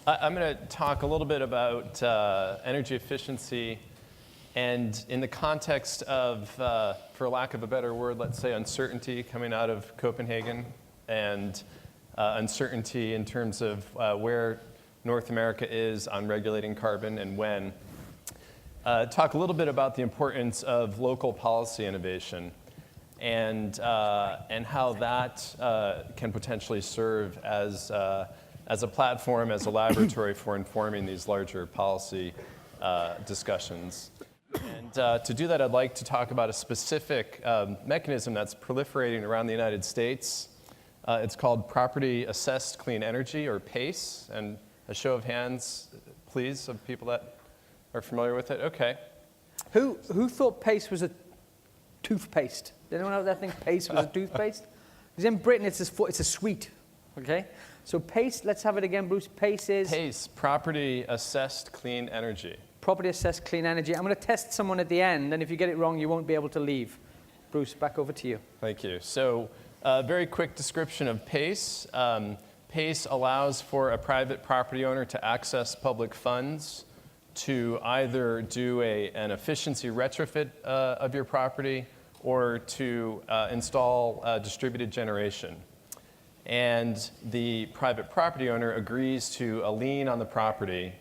I'm going to talk a little bit about energy efficiency, and in the context of, for lack of a better word, let's say uncertainty coming out of Copenhagen, and uncertainty in terms of where North America is on regulating carbon and when. Talk a little bit about the importance of local policy innovation and how that can potentially serve as a platform, as a laboratory for informing these larger policy discussions. And to do that, I'd like to talk about a specific mechanism that's proliferating around the United States. It's called Property Assessed Clean Energy, or PACE. And a show of hands, please, of people that are familiar with it. Okay. Who thought paste was a toothpaste? Did anyone out there think paste was a toothpaste? Because in Britain, it's a sweet, okay? So paste, let's have it again, Bruce. Pace is? PACE, Property Assessed Clean Energy. Property Assessed Clean Energy. I'm going to test someone at the end, and if you get it wrong, you won't be able to leave. Bruce, back over to you. Thank you. So very quick description of PACE. PACE allows for a private property owner to access public funds to either do an efficiency retrofit of your property or to install distributed generation. And the private property owner agrees to a lien on the property,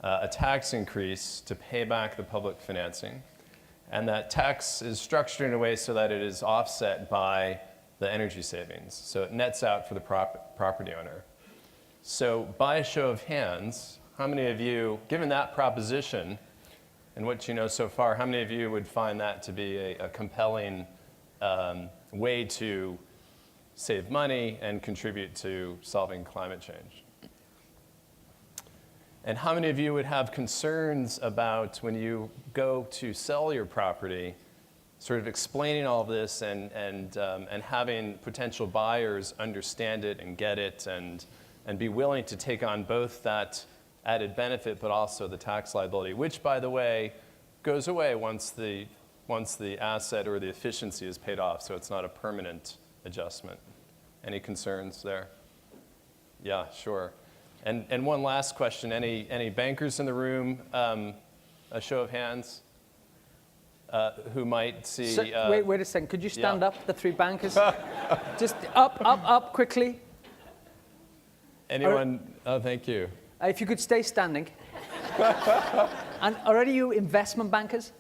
a tax increase to pay back the public financing. And that tax is structured in a way so that it is offset by the energy savings. So it nets out for the property owner. So by a show of hands, how many of you, given that proposition and what you know so far, how many of you would find that to be a compelling way to save money and contribute to solving climate change? And how many of you would have concerns about, when you go to sell your property, sort of explaining all of this and having potential buyers understand it and get it and be willing to take on both that added benefit but also the tax liability, which, by the way, goes away once the asset or the efficiency is paid off, so it's not a permanent adjustment. Any concerns there? Yeah, sure. And one last question. Any bankers in the room? A show of hands who might see... So, wait a second. Could you stand up, the three bankers? Just up, quickly. Anyone? Oh, thank you. If you could stay standing. And are any of you investment bankers?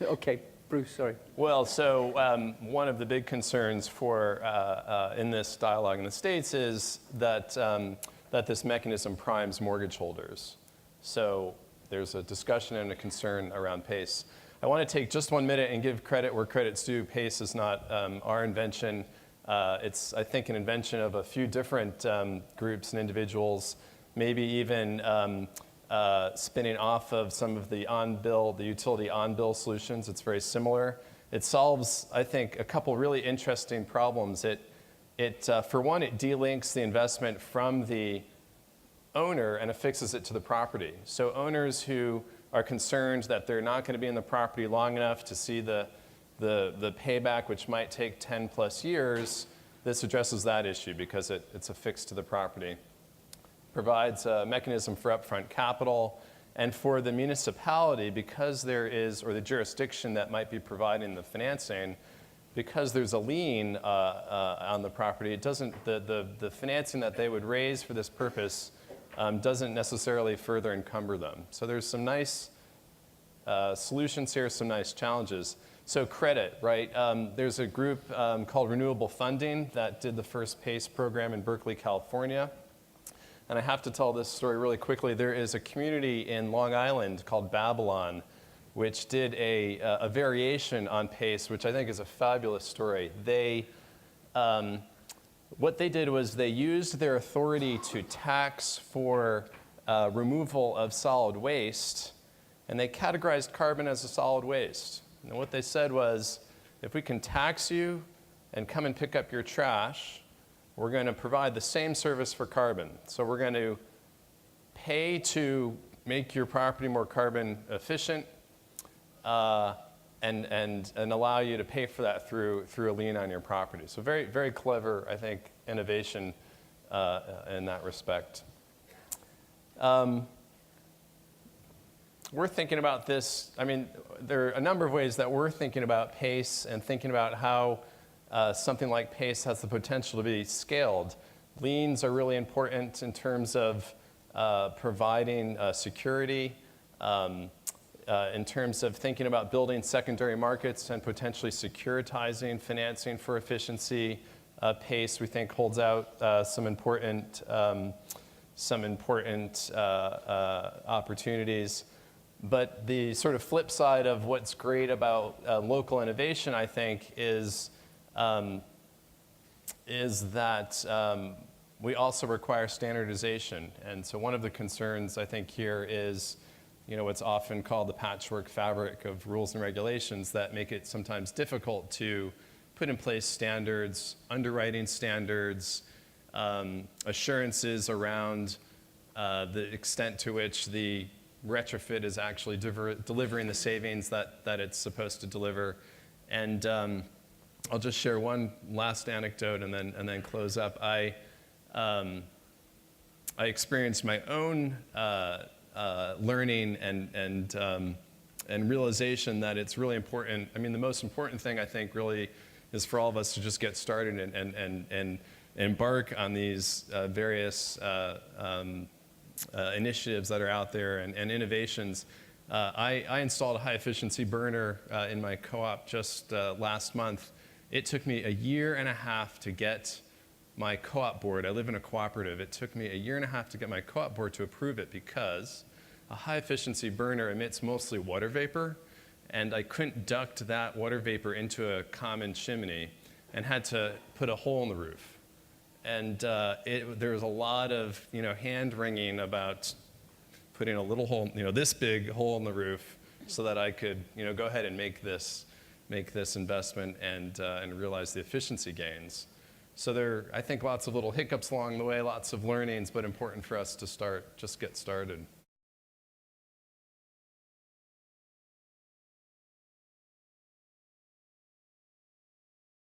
Okay, Bruce, sorry. Well, so one of the big concerns for in this dialogue in the States is that that this mechanism primes mortgage holders. So there's a discussion and a concern around PACE. I want to take just 1 minute and give credit where credit's due. PACE is not our invention. It's, I think, an invention of a few different groups and individuals, maybe even spinning off of some of the utility on-bill solutions. It's very similar. It solves, I think, a couple really interesting problems. For one, it delinks the investment from the owner and affixes it to the property. So owners who are concerned that they're not going to be in the property long enough to see the payback, which might take 10 plus years, this addresses that issue because it's affixed to the property. Provides a mechanism for upfront capital, and for the municipality, because there is, or the jurisdiction that might be providing the financing, because there's a lien on the property, it doesn't, the financing that they would raise for this purpose doesn't necessarily further encumber them. So there's some nice solutions here, some nice challenges. So credit, right? There's a group called Renewable Funding that did the first PACE program in Berkeley, California. And I have to tell this story really quickly. There is a community in Long Island called Babylon, which did a variation on PACE, which I think is a fabulous story. What they did was they used their authority to tax for removal of solid waste, and they categorized carbon as a solid waste. And what they said was, if we can tax you and come and pick up your trash, we're going to provide the same service for carbon. So we're going to pay to make your property more carbon efficient and allow you to pay for that through a lien on your property. So very, very clever, I think, innovation in that respect. We're thinking about this, I mean, there are a number of ways that we're thinking about PACE and thinking about how something like PACE has the potential to be scaled. Liens are really important in terms of providing security, in terms of thinking about building secondary markets and potentially securitizing financing for efficiency. PACE, we think, holds out some important opportunities. But the sort of flip side of what's great about local innovation, I think, is that we also require standardization. And so one of the concerns, I think, here is, what's often called the patchwork fabric of rules and regulations that make it sometimes difficult to put in place standards, underwriting standards, assurances around the extent to which the retrofit is actually delivering the savings that it's supposed to deliver. And I'll just share one last anecdote and then close up. I experienced my own learning and realization that it's really important. I mean, the most important thing, I think, really is for all of us to just get started and embark on these various initiatives that are out there and innovations. I installed a high-efficiency burner in my co-op just last month. It took me 1.5 years to get my co-op board. I live in a cooperative. It took me 1.5 years to get my co-op board to approve it because a high-efficiency burner emits mostly water vapor, and I couldn't duct that water vapor into a common chimney and had to put a hole in the roof. And there was a lot of hand-wringing about putting a little hole, this big hole in the roof, so that I could go ahead and make this investment and realize the efficiency gains. So there are, I think, lots of little hiccups along the way, lots of learnings, but important for us to just get started.